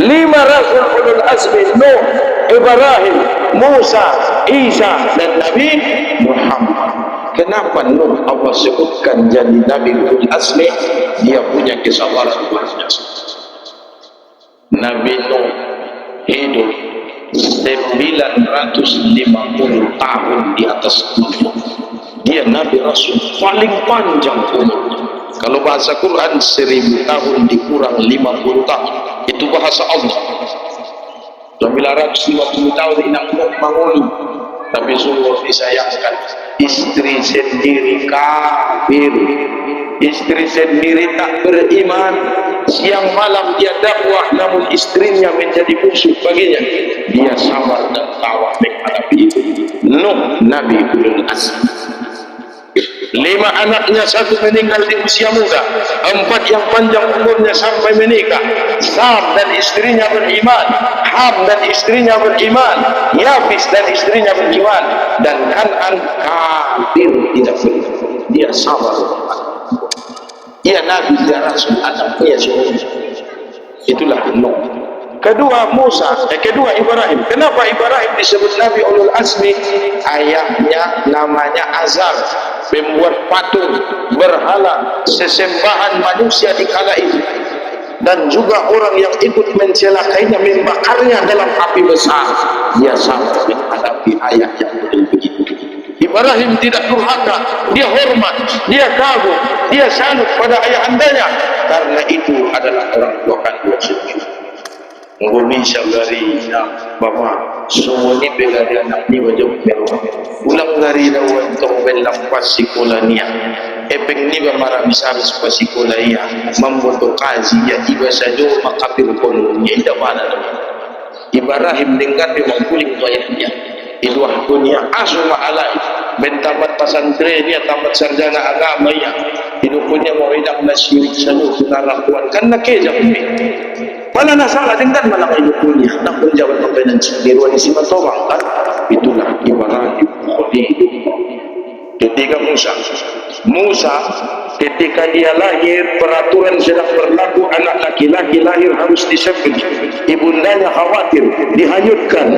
5 rasul ulul azmi, Nuh, Ibrahim, Musa, Isa, dan Nabi Muhammad. Kenapa Nuh Allah sebutkan jadi Nabi ulul azmi? Dia punya kesabaran luar biasa. Nabi Nuh hidup 950 tahun di atas dunia. Dia Nabi Rasul paling panjang umurnya. Kalau bahasa Quran 1000 tahun dikurang 50 tahun, itu bahasa Allah. 950 tahun inang mangulu, tapi sungguh disayangkan, istri sendiri kafir, istri sendiri tak beriman. Siang malam dia dakwah, namun istrinya menjadi musuh baginya. Dia sabar dan tawa menghadapi itu. Nuh Nabi ulul azmi. 5 anaknya, 1 meninggal di usia muda, 4 yang panjang umurnya sampai menikah. Sam dan istrinya beriman, Ham dan istrinya beriman, Yafis dan istrinya beriman, dan Kan'an kafir tidak beriman. Dia sabar. Ia Nabi, dia Rasul, anaknya semua. Itulah Nuh. Kedua Ibrahim. Kenapa Ibrahim disebut Nabi ulul azmi? Ayahnya namanya Azar, membuat patung berhala sesembahan manusia di kala itu, dan juga orang yang ikut mencelakainya, membakarnya dalam api besar. Dia sabar menghadapi ayah yang begitu. Ibrahim tidak durhaka, dia hormat, dia kagum, dia salut pada ayahandanya, karena itu adalah orang tua kandung sendiri. Ngomong syagari bapak semua ni begari anak ni wajib merah ulang dari lawan tong belampas sikolania epeng ni bamara misal sikolaya membuat kazi ya iba sajo makapir kono ni ida mana Ibrahim dengan memang kuling ayahnya itu dunia asma alai bentamat pesantren dia tamat sarjana agama ya itu punya mau hidup nasyirik sanu sunarakuan karena kejam ni mana nasalah dengan malang hidup dunia nak menjawab pembenan sendirian isi matobang kan. Itulah Ibrahim Khalil. Ketika Musa ketika dia lahir, peraturan sedang berlaku, anak laki-laki lahir harus disembelih. Ibundanya khawatir dihanyutkan.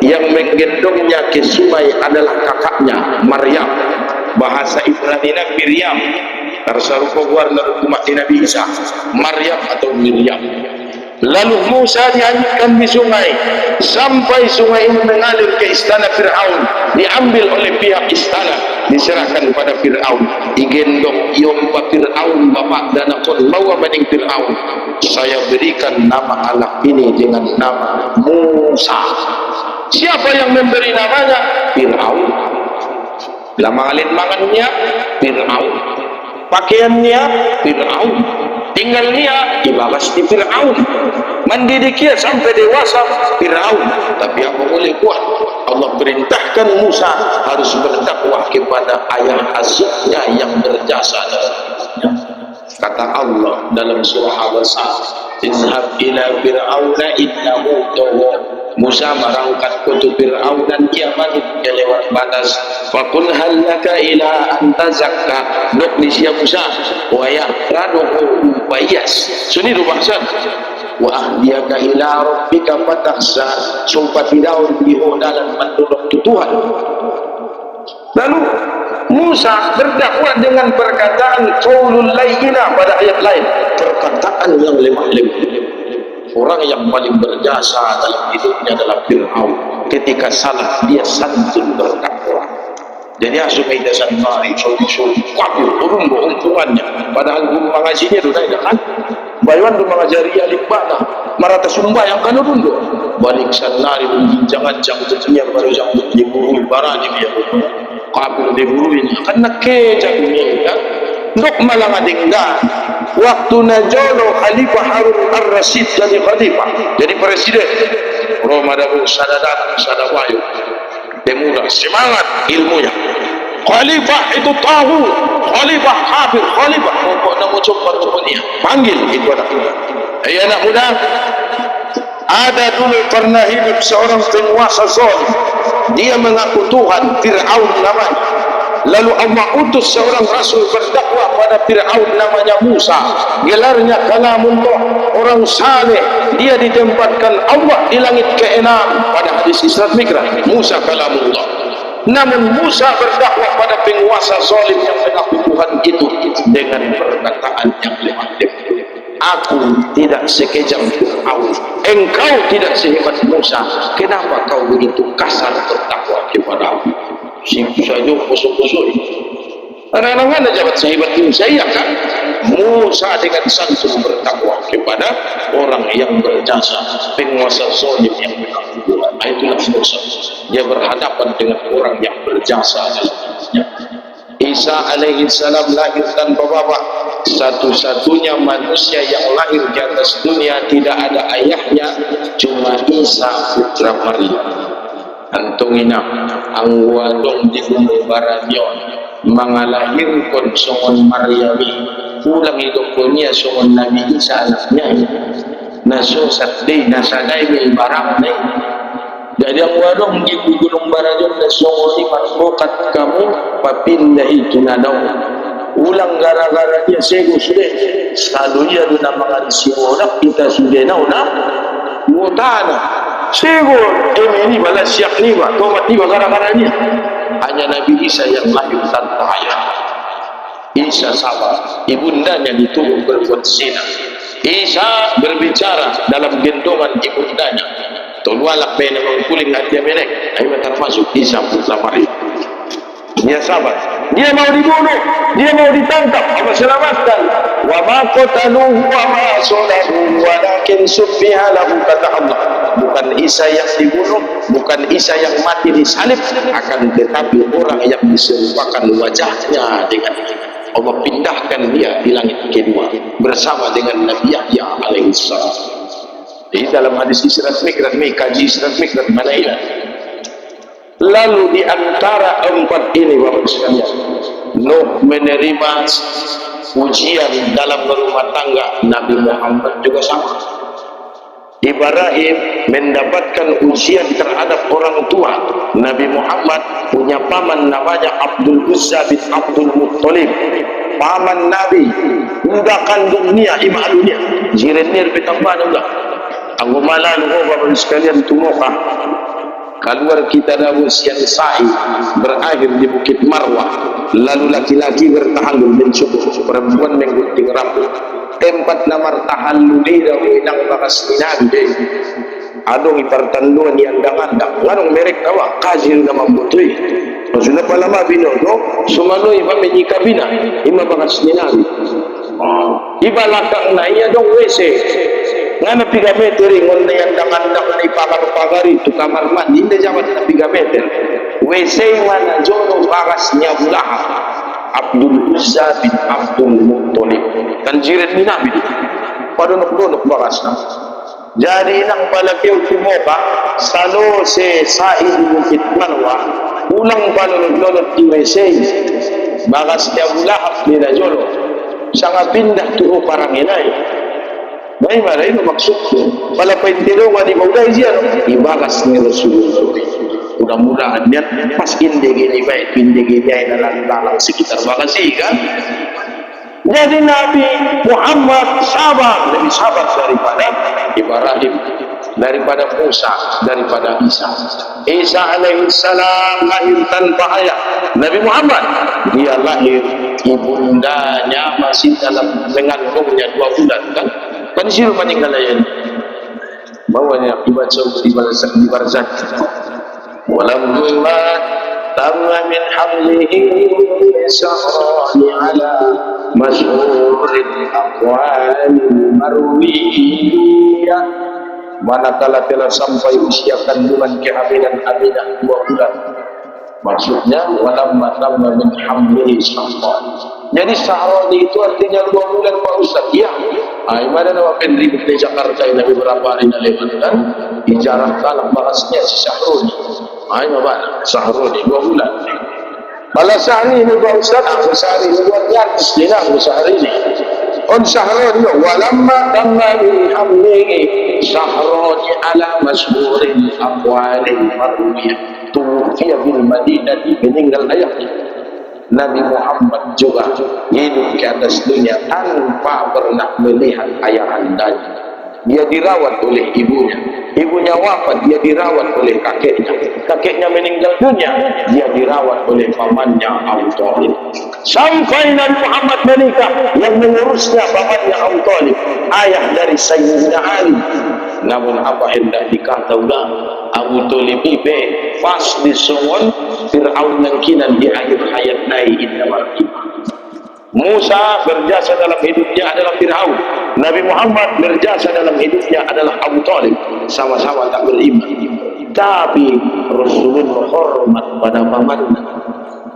Yang menggendongnya ke sungai adalah kakaknya Maryam, bahasa Ibraninya Miriam, tersarupa warna umat Nabi Isa, Maryam atau Miriam. Lalu Musa dihanyutkan di sungai sampai sungai ini mengalir ke istana Fir'aun, diambil oleh pihak istana, diserahkan pada Fir'aun, digendong iompa Fir'aun bapak dan akun bawa banding Fir'aun. Saya berikan nama anak ini dengan nama Musa. Siapa yang memberi namanya? Fir'aun. Lama alit makannya Fir'aun, pakaiannya Fir'aun, tinggalnya dibabas di Fir'aun, mendidiknya sampai dewasa Fir'aun. Tapi apa boleh buat? Allah perintahkan Musa harus berdakwah kepada ayah asuhnya yang berjasa dalamnya. Kata Allah dalam surah Al-Asr, izhab ila fir'auna innahu tagha. Musa merangkat ke Fir'aun dan dia dia lewat batas. Faqul hal laka ila an tazakka. Dok ni siap Musa wa yahraduhu bayas. Suni bahasa wa ahdiyaka ila rabbika fatahsa. Sumpah Fir'aun diho dalam menurut Tuhan. Lalu Musa berdakwah dengan perkataan qaulul layyina pada ayat lain, perkataan yang lemah-lemah. Orang yang paling berjasa dalam hidupnya adalah Fir'aun. Ketika salah dia santun berdakwah. Jadi asumai dasar mari so kabur turun untungannya. Padahal guru mengajinya sudah ada kan. Bayuan tu mengajari alif bana marata sumba yang kan dundo. Balik sanari jangan-jangan tentunya baru yang diguru barani dia. Kabur diguru ini karena kejam ini kan. Ndok malang adinggan waktu najolo Khalifah Harun Ar-Rasyid jadi khalifah, jadi presiden. Romadabu sadawayu demuda semangat ilmunya. Khalifah itu tahu, khalifah kafir, khalifah pokok nama coba dunia panggil itu anak muda. Hai anak muda, ada dulu pernah hidup seorang penguasa zalim. Dia mengaku Tuhan, Fir'aun namanya. Lalu Allah utus seorang rasul berdakwah pada Fir'aun namanya Musa. Gelarnya Kalamullah, orang saleh. Dia ditempatkan Allah di langit keenam pada hadis Isra Mi'raj. Musa Kalamullah. Namun Musa berdakwah pada penguasa zalim yang mengaku Tuhan itu dengan perkataan yang lemah lembut. Aku tidak sekejam Fir'aun, engkau tidak sehebat Musa. Kenapa kau begitu kasar berdakwah kepada aku? Siapa saja musuh-musuh. Anak-anak anda jabat sehebat Musa, ya kan? Musa dengan santun berdakwah kepada orang yang berjasa, penguasa zalim yang mengaku Tuhan. Itulah Musa. Dia berhadapan dengan orang yang berjasa dalam hidupnya. Isa alaihi salam lahir tanpa bapak, satu-satunya manusia yang lahir di atas dunia, tidak ada ayahnya, cuma Isa putra Maryam. Antongina ang wadong di Baranyon mangalahirkan songon Maryami, pulang hidup niya songon Nabi Isa anaknya nasusat di nasanay may barang na. Jadi ang wadong di Gunung Baranyon na songon ni marbokat kamu papindah itu na daw ulang gara-gara dia sego sudah selalu dia na mga risiwonak kita sudah na mutana sigur ini balas siap ni ba tomat ni ba gara-gara dia. Hanya Nabi Isa yang lahir tanpa ayah. Isa sabar, ibundanya dituduh berbuat zina. Isa berbicara dalam gendongan ibundanya. Tolwalak bena mengkuling hati melek. Ayo termasuk Isa putra Maryam. Dia sabar. Dia mau dibunuh, dia mau ditangkap, apa selamatkan. Wa ma qataluhu wa ma salabuhu walakin subbiha lahu, kata Allah. Bukan Isa yang dibunuh, bukan Isa yang mati disalib, akan tetapi orang yang diserupakan wajahnya dengan Allah pindahkan dia di langit kedua bersama dengan Nabi Yahya alaihissalam. Di dalam hadis Isra Mi'raj, kaji Isra Mi'raj mana ya? Lalu di antara empat ini Bapak sekalian, Nuh menerima ujian dalam berumah tangga, Nabi Muhammad juga sama. Ibrahim mendapatkan ujian terhadap orang tua. Nabi Muhammad punya paman namanya Abdul Uzza bin Abdul Muttalib. Paman Nabi, udah kandung dunia, ima dunia. Jirenir petambah enggak. Aku malah lu Bapak sekalian tumokah. Keluar kita Dawus yang sa'i berakhir di Bukit Marwah. Lalu laki-laki bertahallul mencukup, perempuan menggunting rambut. Tempat namar tahallul daw inang bakas ninande. Adong ipartanduan yang dangan-dang. Nganong merek tawa, kajil na mambutoy. Sudah palama binodo, sumanoy pa menyikabina, ima bakas ninande. Iba lakang na iya dong wese. Ngana 3 meter ingon na yan dangan-dang na ipakar-pakari itu kamar mandi, hindi jaman na 3 meter. Wese mana jono bakas niya bulaha. Abdul Uzza bin Abdul Muttalib. Kan jiret ni Nabi. Padunok-dunok bakas na. Jadi nang palakyaw tumoka, salo se sa'i Bukit Marwah, ulang panunod-dunok di wese. Bakas niya bulaha nila jono. Sanga pindah tuho parang inay. Bagaimana itu maksudnya? Kalau pentilungan di bawah dia, ibagas ni Rasulullah. Mudah-mudahan dia pas indegi ni baik, indegi dia dalam sekitar bagasi kan. Jadi Nabi Muhammad sabar, lebih sabar daripada Ibrahim, daripada Musa, daripada Isa. Isa alaihissalam lahir tanpa ayah. Nabi Muhammad dia lahir, ibundanya masih dalam mengandungnya 2 bulan kan. Kan siru meninggal ayan bawanya ibadah di barzakh walamma tamma min hamlihi sahran ala masyhuril aqwal marwiyah. Manakala telah sampai usia kandungan kehamilan Aminah 2 bulan, maksudnya walamma tamma min hamlihi sahran. Jadi sahran itu artinya 2 bulan Pak Ustaz. Ya. Mana nama pendiri di Jakarta ini beberapa hari lewat kan ijarah kalam bahasnya si Syahroni. Mana Syahroni 2 bulan. Kalau sehari ini Pak Ustaz, aku sehari ini 200 dinar sehari ini. On Syahroni walamma tamma min hamlihi Syahroni ala masyhuril aqwalil marwiyah. Tuwfiya bil Madinah, meninggal ayahnya. Nabi Muhammad juga hidup di atas dunia tanpa pernah melihat ayahandanya. Dia dirawat oleh ibunya. Ibunya wafat, dia dirawat oleh kakeknya. Kakeknya meninggal dunia, dia dirawat oleh pamannya Abu Thalib. Sampai Nabi Muhammad menikah, yang mengurusnya pamannya Abu Thalib, ayah dari Sayyidina Ali. Namun apa hendak dikata ulang, Abu Thalib ibe pas disumun Fir'aun nangkinan di akhir hayat nai inna mar'i. Musa berjasa dalam hidupnya adalah Fir'aun. Nabi Muhammad berjasa dalam hidupnya adalah Abu Thalib. Sama-sama tak beriman, tapi Rasulullah hormat pada pamannya.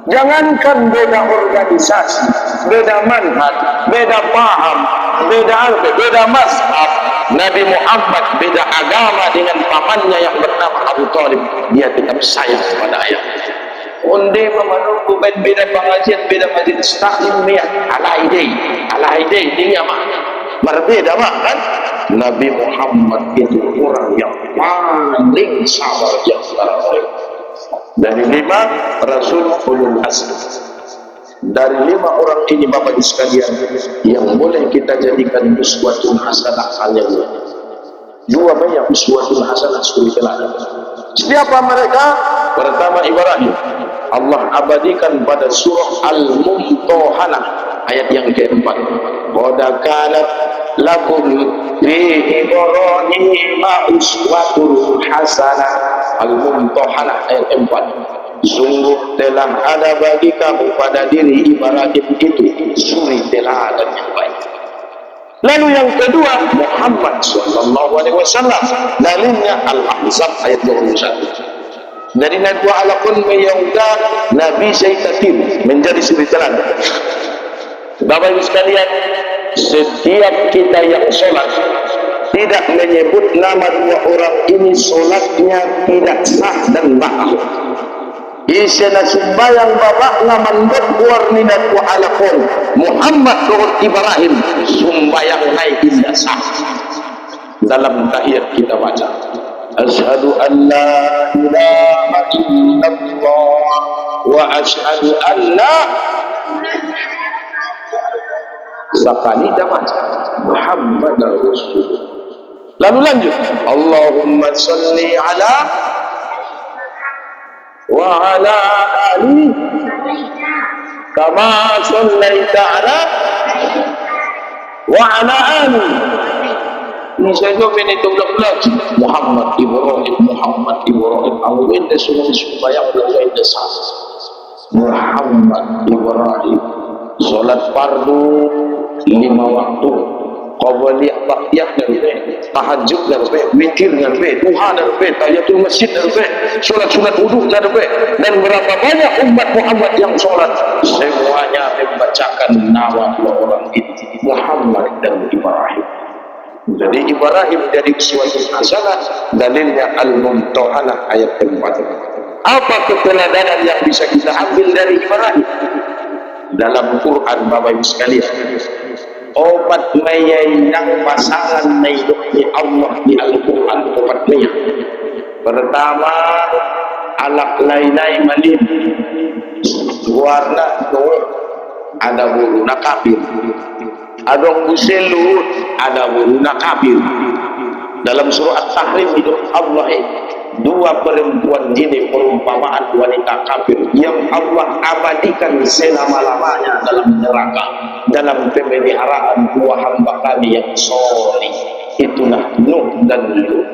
Jangankan beda organisasi, beda manhaj, beda paham, beda mazhab, Nabi Muhammad beda agama dengan pamannya yang bernama Abu Thalib, dia tetap sayang kepada ayahnya. Onde menunggu beda pengajian, beda majelis taklim ya, alai dia mah berbeda mah kan. Nabi Muhammad itu orang yang paling sabar di antara mereka. Dari 5 Rasul ulul azmi. Dari 5 orang ini Bapak sekalian yang boleh kita jadikan uswatun hasanah kalian. 2 banyak uswatun hasanah sebagai teladan. Siapa mereka? Pertama Ibrahim. Allah abadikan pada surah Al-Mumtahanah ayat yang keempat. Qad kanat lakum fi Ibrahim uswatun hasanah. Al-Mumtahanah ayat 4. Sungguh telah ada bagi kamu pada diri Ibrahim itu suri teladan yang baik. Lalu yang kedua Muhammad sallallahu alaihi wasallam, dalilnya Al-Ahzab ayat 21. Dari nadwa ala kun mayauda Nabi Syaitan menjadi suri teladan. Bapak Ibu sekalian, setiap kita yang sholat tidak menyebut nama 2 orang ini, sholatnya tidak sah dan batal. Isena sembayang babak naman berwarni dan wa alakon Muhammad turut Ibrahim sembayang naik tidak sah. Dalam tahiyat kita baca Asyhadu an la ilaha illallah wa asyhadu anna sekali dah baca Muhammad Rasulullah. Lalu lanjut Allahumma salli ala wa ala ali kama sallaita ala wa ala ali. Ini saja menitulak Muhammad Ibrahim awin da sunang supaya ulai da sah. Muhammad Ibrahim salat fardu 5 waktu, qabliyah baqiyah darbe, tahajud darbe, witir darbe, duha darbe, tahiyatul masjid darbe, sunat wudu darbe, dan berapa banyak umat Muhammad yang sholat, semuanya membacakan nama 2 orang itu, Muhammad dan Ibrahim. Jadi Ibrahim jadi suatu hasanah, dalilnya Al-Mumtahanah ayat 4. Apa keteladanan yang bisa kita ambil dari Ibrahim? Dalam Quran Bapak Ibu sekalian, obat meyainang pasangan mehidupi Allah di Al-Quran obatnya. Pertama, alak lainai malim, warna itu ada bulu nakabir, adong buselut ada bulu nakabir. Dalam surah At-Tahrim itu Allah 2 perempuan ini perumpamaan wanita kafir yang Allah abadikan selama-lamanya dalam neraka dalam pemeliharaan 2 hamba kami yang soleh, itulah Nuh dan Lut.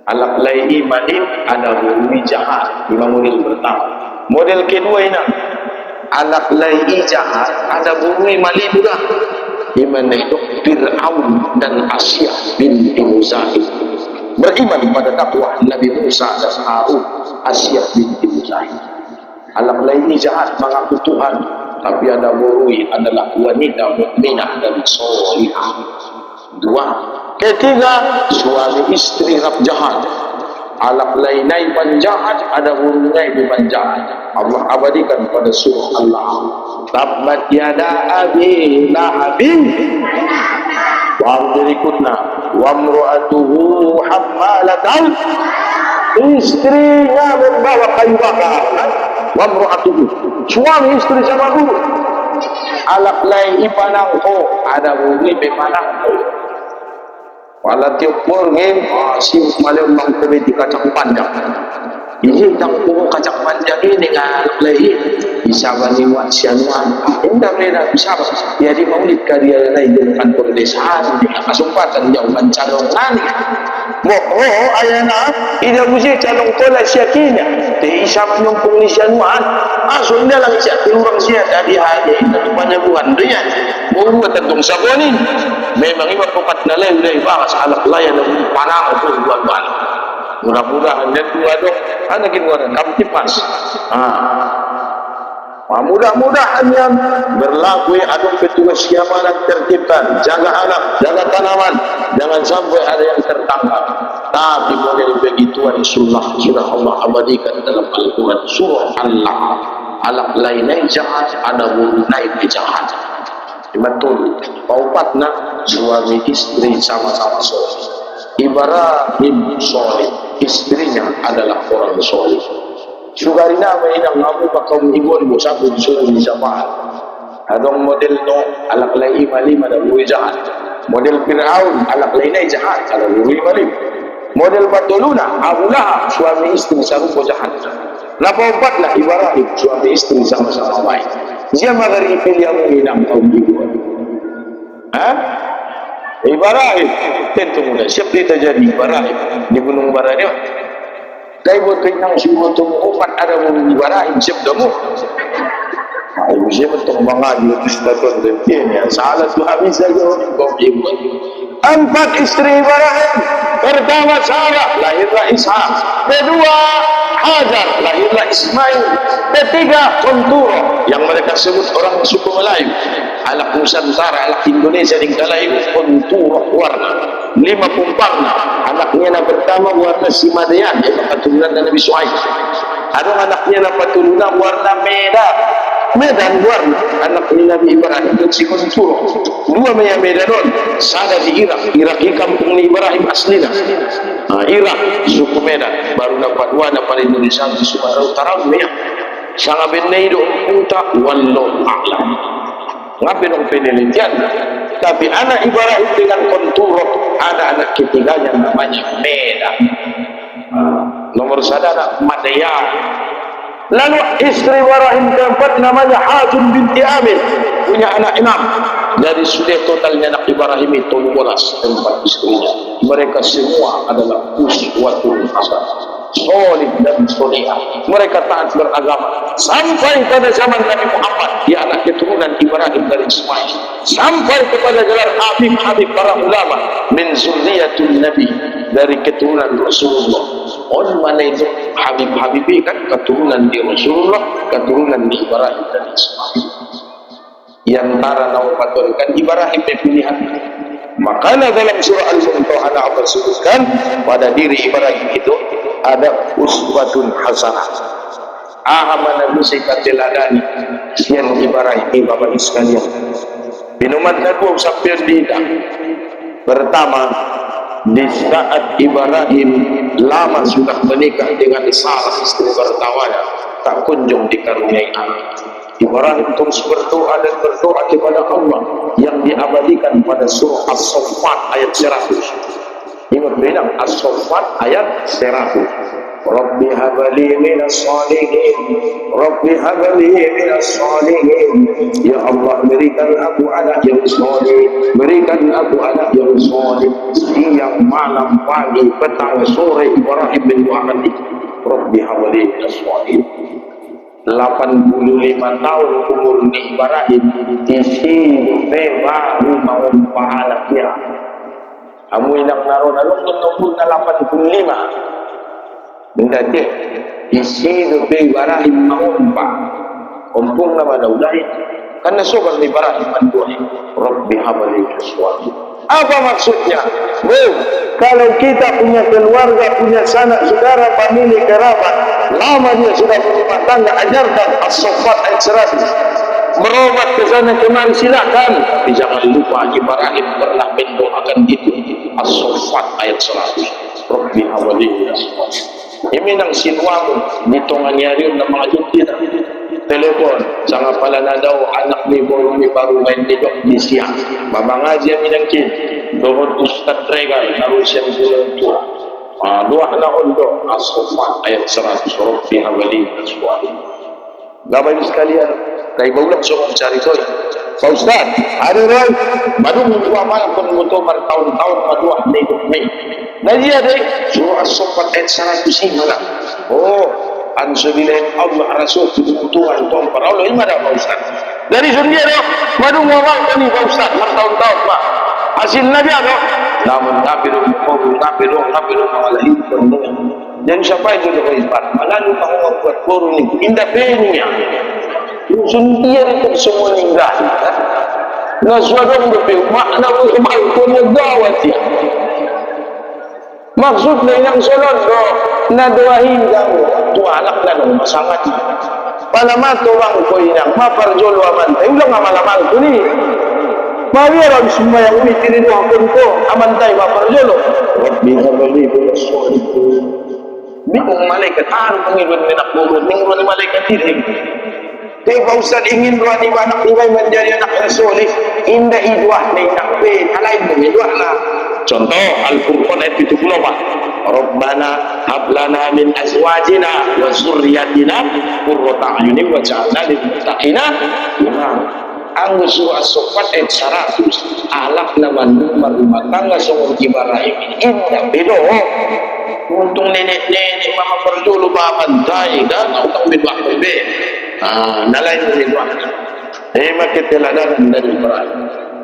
Alak laini manim ada bumi jahat, model pertama. Model kedua ini alak laini jahat ada bumi malim juga, dimana itu Fir'aun dan Asia binti Muzahid beriman pada dakwah Nabi Musa dan Harun. Asia binti Muzahid alak laini jahat mengaku Tuhan, tapi ada burui adalah wanita mukminah dan solihah. 2. Ketiga, suami istri rap jahat, alak lainai penjahat, ada burunai penjahat. Allah abadikan pada surah Allah. Tabbat yada abi lahabin wa berikutnya wa mru'atuhu hammalatal, istrinya membawa kayu bakar. wa imra'atuhu. Suami istri sama dulu. Alak lain ipanang ko, ada bumi pemanang ko. Wala tiup porngin, si malam mang kubi di kacang panjang. Ini tang kubu kacang panjang ini ngalak lain. Bisa baniwan sianuan. Indah mereka bisa. Jadi maulid karya lain dengan perdesaan, dengan kesempatan jauhan calongan. Mo ayana ida musi calon kola siakinya. Di isa manyong penglisianuan. Aso indah lang siya tiurang siya dari hadi itu panyabuhan dia. Mau tentang sabonin. Memang iba pokat na lain dari bakas alak layan ng panang ko buwan-buwan. Mudah-mudahan dan dua dong. Ano ginawa na kamtipas. Mudah-mudahan yang berlaku adung petugas keamanan tertibkan, jaga anak, jaga tanaman, jangan sampai ada yang tertangkap. Tapi model begituan sudah Allah abadikan dalam Al-Quran surah Allah. Alak lainnya jahat, ada lain jahat. Betul. Paupatna suami istri sama-sama soleh. Ibrahim soleh, istrinya adalah orang soleh. Sugarina mainang ngamu pakau ibon mo sa disuruh di Jamaah. Adong model no alak lai mali ada bui jahat. Model Fir'aun alak lai nai jahat ada bui mali. Model Batuluna Abu Lahab suami istri sarupo jahat. Lapan lah Ibrahim suami istri sama-sama baik. Dia magari pilih yang inang kaum ibon. Ibrahim tentu mudah. Siapa dia terjadi Ibrahim di Gunung Baranya? Dai buat kenyang semua tu umat ada mungkin Ibrahim siap demu. Ayo siapa tu mengaji Ustaz Tuan salah tu habis saja kau ibu. 4 istri Ibrahim. Pertama Sarah, lahirlah Ishak. Kedua Hajar, lahirlah Ismail. Ketiga Konturo, yang mereka sebut orang suku Melayu. Alak Nusantara, alak Indonesia di Kalayu, Konturo warna. 5 Pumparna, anaknya yang pertama warna Simadayan, yang keturunan Nabi Suhaib. Ada anaknya yang keturunan warna Medan warna anaknya Nabi Ibrahim dan si Konturo. 2 Medan sada di Irak kampung Ibrahim aslinya. Irak suku Medan baru dapat 2 dapat Indonesia di Sumatera Utara sangat benaido unta wallahu a'lam. Ngapain dong penelitian? Tapi anak Ibrahim dengan Konturo ada anak ketiganya namanya Medan. Nomor 1 ada Madayan. Lalu istri Ibrahim keempat namanya Hajun binti Amir, punya anak 6. Dari sudah totalnya anak Ibrahim itu 12 tempat istrinya. Mereka semua adalah uswatul hasanah, solid dan solihah. Mereka taat beragama sampai pada zaman Nabi Muhammad, dia anak keturunan Ibrahim dari Ismail, sampai kepada gelar Habib para ulama min zurriyatul Nabi, dari keturunan Rasulullah. Orang mana itu Habib kan keturunan di Rasulullah, keturunan di Ibrahim dan Ismail. Yang antara nawapaton kan Ibrahim pilihan. Makanya dalam surah Al-Mumtahanah Allah sebutkan pada diri Ibrahim itu ada uswatun hasanah. Mana bisa kateladani siang Ibrahim Bapak sekalian. Minuman kedua sampai tidak. Pertama, di saat Ibrahim lama sudah menikah dengan Sarah istri pertamanya, tak kunjung dikaruniai anak. Ibrahim terus berdoa kepada Allah yang diabadikan pada surah As-Saffat ayat 100. Ingat bilang As-Saffat ayat 100. Rabbi habali minas salihin, Rabbi habali minas salihin. Ya Allah, berikan aku anak yang saleh, berikan aku anak yang saleh. Siang, malam, pagi, petang, sore Ibrahim mendoakan itu. Rabbi habali minas salihin. 85 tahun umur Ibrahim, isi baru mau pahalanya. Kamu inak naron umur 85. Mendadak isi Ibrahim mau umpung nama daudai. Karena sobat Ibrahim mendoa, Rabbi habli sesuatu. Apa maksudnya? Kalau kita punya keluarga, punya sanak saudara, famili, kerabat, lama dia sudah berumah tangga, ajarkan As-Saffat ayat 100. Berobat ke sana kemari silakan. Tapi jangan lupa Ibrahim pernah mendoakan itu. As-Saffat ayat 100. Rabbi hawali sesuatu. Ini nang sinwamo nitongan niya rin ng mga yutina. Telepon, sanga pala na daw anak ni Boro ni baru main ni Dok di siang. Mamangaji ang minangkin, doon Ustad Regal, naroon siya ng bulan tua. Dua na ondo, As-Sofat, ayat 100, surah fi hawali, As-Sofat. Gabay mo sekalian, kay baulang sumang cari ko. Pak Ustad, ada rin, baru mengkuha malam penutup bertahun-tahun kedua ni Dok ni. Nah dia deh, surah As-Sofat ayat 105 lah. Oh, ansubilain Allah Rasul Tuhan para Allah ini ada Pak Ustaz dari dunia dong baru ngomong ini Pak Ustaz bertahun-tahun Pak hasil Nabi ada namun tapi dong awalnya dan siapa itu Pak Ustaz lalu mau buat forum ini indah beninya suntiar itu semua ninggah nah suara berpikir makna punya gawat ya maksudnya yang solon na doahin kamu tualak na nung masangat palamat orang ko inang maparjolo amantay ulang amalaman ko ni mawira semua yang umitirin wakon ko amantay maparjolo Rabbi habali bilaswaliku bingung malaikat Panginoon minakbulod ningon ni malaikat tiring kaya Pak Ustad ingin doa ni anak ibay menjadi anak Rasulih indah idwah ni takbe alain mo idwah na contoh Al-Furqan ayat 74 Rabbana hablana min azwajina wa zurriyatina qurrata a'yunin waj'alna lil muttaqina imama. Ang surah As-Sofat ayat 100 alak naman rumah tangga sumur Ibrahim indah bedo untung nenek-nenek mama perdulu babantay dan utang bidwak bebe nalain mo bidwak makiteladanan dari Ibrahim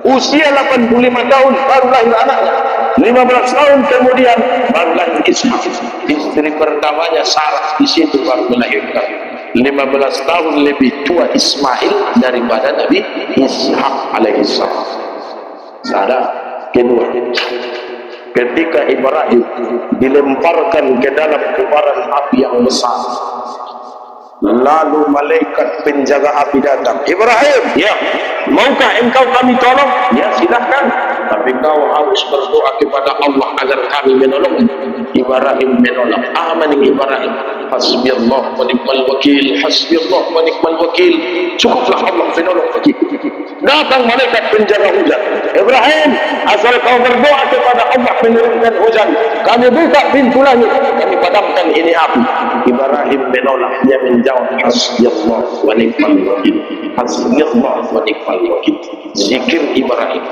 usia 85 tahun baru lahir anaknya 15 tahun kemudian baru lahir Ishak istri pertamanya Sarah di situ baru melahirkan 15 tahun lebih tua Ismail daripada Nabi Ishak alaihissalam sadar kedua ketika Ibrahim dilemparkan ke dalam kobaran api yang besar lalu malaikat penjaga api datang Ibrahim ya maukah engkau kami tolong ya silahkan tapi kau harus berdoa kepada Allah agar kami menolong Ibrahim menolak amaning Ibrahim hasbiyallah wa ni'mal wakil hasbiyallah wa ni'mal wakil cukuplah Allah menolong bagi datang malaikat penjaga hujan Ibrahim asal kau berdoa kepada Allah menurunkan hujan kami buka pintu langit kami padamkan ini api Ibrahim menolak dia menjawab hasbiyallah wa ni'mal wakil hasbiyallah wa ni'mal wakil zikir Ibrahim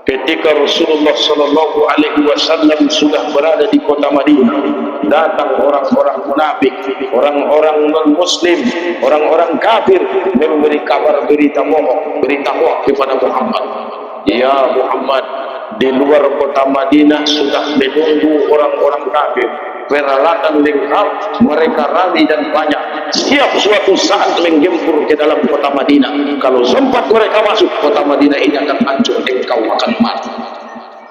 ketika Rasulullah sallallahu alaihi wasallam sudah berada di kota Madinah datang orang-orang munafik orang-orang non-muslim orang-orang kafir memberi kabar berita bohong berita hoax kepada Muhammad ya Muhammad di luar kota Madinah sudah menunggu orang-orang kafir peralatan lengkap mereka ramai dan banyak siap suatu saat menggempur ke dalam kota Madinah kalau sempat mereka masuk kota Madinah ini akan hancur engkau akan mati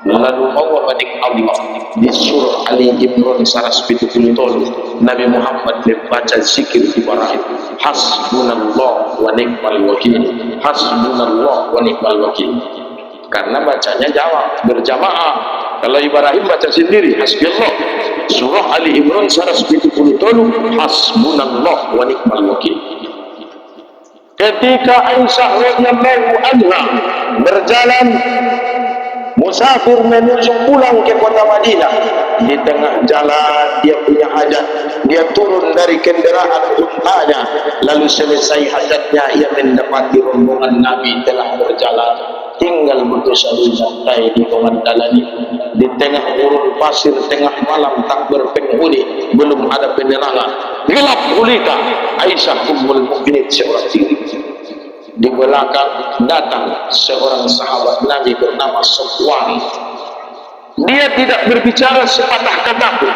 lalu Allah Allah di surah Ali Imran 170 Nabi Muhammad membaca zikir Ibrahim hasbunallah wa ni'mal wakil hasbunallah wa ni'mal wakil karena bacanya berjamaah kalau Ibrahim baca sendiri hasbiyallah surah Ali Imran 170 hasbunallah wa ni'mal wakil ketika Aisyah radhiyallahu anha berjalan musafir menuju pulang ke kota Madinah di tengah jalan dia punya hajat dia turun dari kendaraan untanya lalu selesai hajatnya ia mendapati rombongan Nabi telah berjalan tinggal berdosa-dosa santai di pengandalan di tengah gurun pasir tengah malam tak berpenghuni belum ada penerangan gelap gulita Aisyah ummul mukminin seorang diri di belakang datang seorang sahabat Nabi bernama Sofwan dia tidak berbicara sepatah kata pun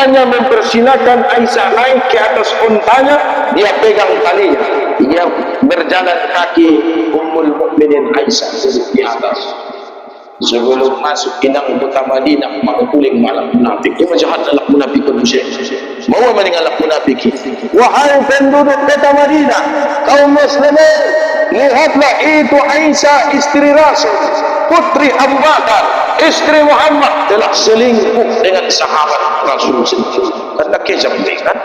hanya mempersilakan Aisyah naik ke atas untanya dia pegang talinya dia berjalan kaki ummul mukminin Aisyah duduk di atas sebelum masuk inang kota Madinah maka puling malam munafik dia jahat alak munafik manusia mau meninggal alak munafik wahai penduduk kota Madinah kaum muslimin lihatlah itu Aisyah istri Rasul putri Abu Bakar istri Muhammad telah selingkuh dengan sahabat Rasul sendiri. Kata kisah kan?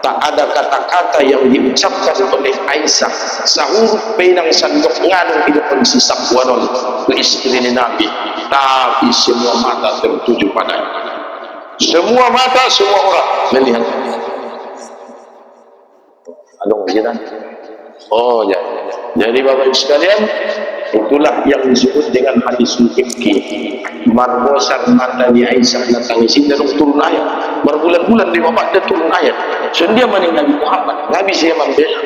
Tak ada kata-kata yang diucapkan oleh Aisyah sahur penang sandok nganu hidup sisak wanon ke istri Nabi. Tapi semua mata tertuju padanya. Semua mata, semua orang melihat. Aduh, kita. Oh ya. Jadi Bapak Ibu sekalian, itulah yang disebut dengan hadis ifki. Marbosan matanya Aisyah natangisi dan turun ayat. Berbulan-bulan di bapak dia turun ayat. Sendia meninggal Nabi Muhammad. Nabi saya membela.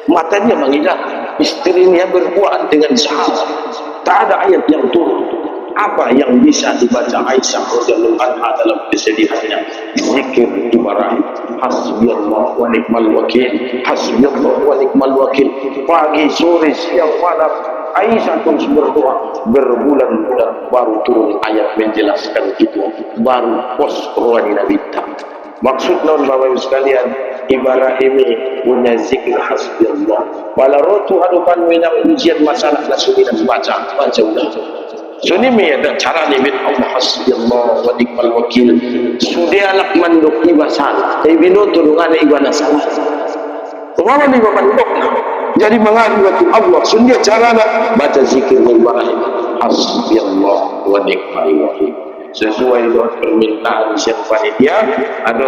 Matanya mengingat istrinya berbuat dengan sahabat. Tak ada ayat yang turun. Apa yang bisa dibaca Aisyah radhiyallahu anha dalam kesedihannya? Zikir Ibrahim. Hasbiyallah wa ni'mal wakil. Hasbiyallah wa ni'mal wakil. Pagi, sore, siang, malam Aisyah terus berdoa. Berbulan-bulan baru turun ayat menjelaskan itu. Baru pos rohani Nabi. Maksud non Bapak Ibu sekalian, Ibrahim punya zikir hasbiyallah. Wala rotu hadupan minang ujian masalah nasulinan baca udah. So ni may ada cara ni bin Allah hasbiyallah wa ni'mal wakil. Sudah alak mandok ibasan. Ay binutulungan na iba na salah. Tumawa ni mandok na. Jadi mengadu kepada Allah. Sudah cara nak baca zikir Ibrahim hasbiyallah wa ni'mal wakil. Sesuai dengan permintaan siapa dia ada